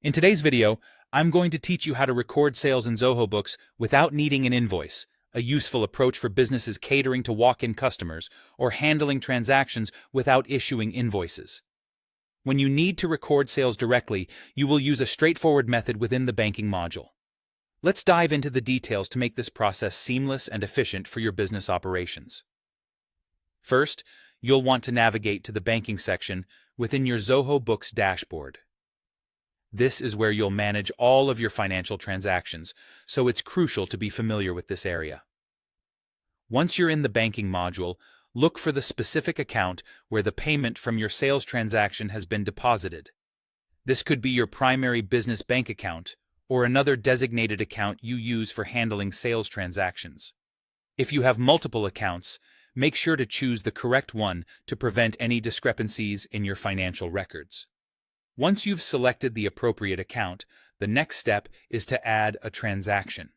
In today's video, I'm going to teach you how to record sales in Zoho Books without needing an invoice, a useful approach for businesses catering to walk-in customers or handling transactions without issuing invoices. When you need to record sales directly, you will use a straightforward method within the banking module. Let's dive into the details to make this process seamless and efficient for your business operations. First, you'll want to navigate to the banking section within your Zoho Books dashboard. This is where you'll manage all of your financial transactions, so it's crucial to be familiar with this area. Once you're in the banking module, look for the specific account where the payment from your sales transaction has been deposited. This could be your primary business bank account or another designated account you use for handling sales transactions. If you have multiple accounts, make sure to choose the correct one to prevent any discrepancies in your financial records. Once you've selected the appropriate account, the next step is to add a transaction.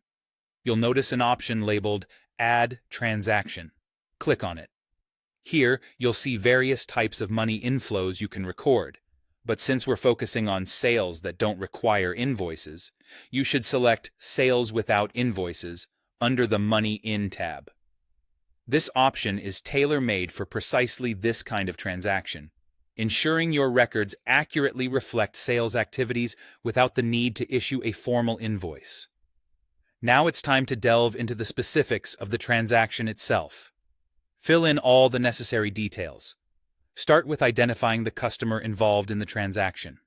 You'll notice an option labeled Add Transaction. Click on it. Here, you'll see various types of money inflows you can record, but since we're focusing on sales that don't require invoices, you should select Sales Without Invoices under the Money In tab. This option is tailor-made for precisely this kind of transaction, ensuring your records accurately reflect sales activities without the need to issue a formal invoice. Now it's time to delve into the specifics of the transaction itself. Fill in all the necessary details. Start with identifying the customer involved in the transaction.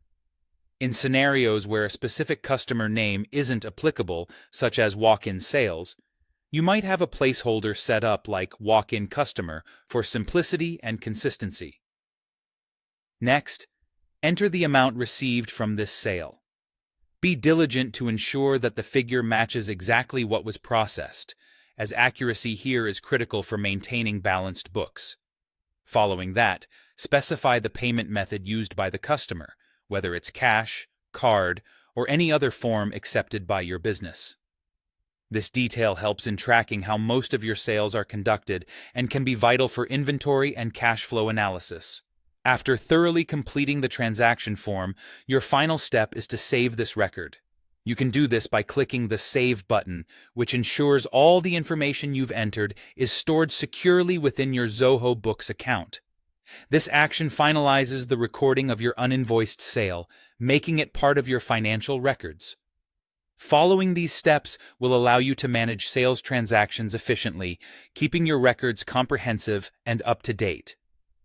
In scenarios where a specific customer name isn't applicable, such as walk-in sales, you might have a placeholder set up like walk-in customer for simplicity and consistency. Next, enter the amount received from this sale. Be diligent to ensure that the figure matches exactly what was processed, as accuracy here is critical for maintaining balanced books. Following that, specify the payment method used by the customer, whether it's cash, card, or any other form accepted by your business. This detail helps in tracking how most of your sales are conducted and can be vital for inventory and cash flow analysis. After thoroughly completing the transaction form, your final step is to save this record. You can do this by clicking the Save button, which ensures all the information you've entered is stored securely within your Zoho Books account. This action finalizes the recording of your uninvoiced sale, making it part of your financial records. Following these steps will allow you to manage sales transactions efficiently, keeping your records comprehensive and up to date.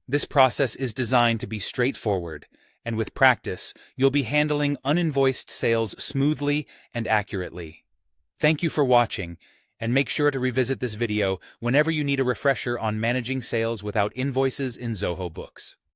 This process is designed to be straightforward, and with practice, you'll be handling uninvoiced sales smoothly and accurately. Thank you for watching, and make sure to revisit this video whenever you need a refresher on managing sales without invoices in Zoho Books.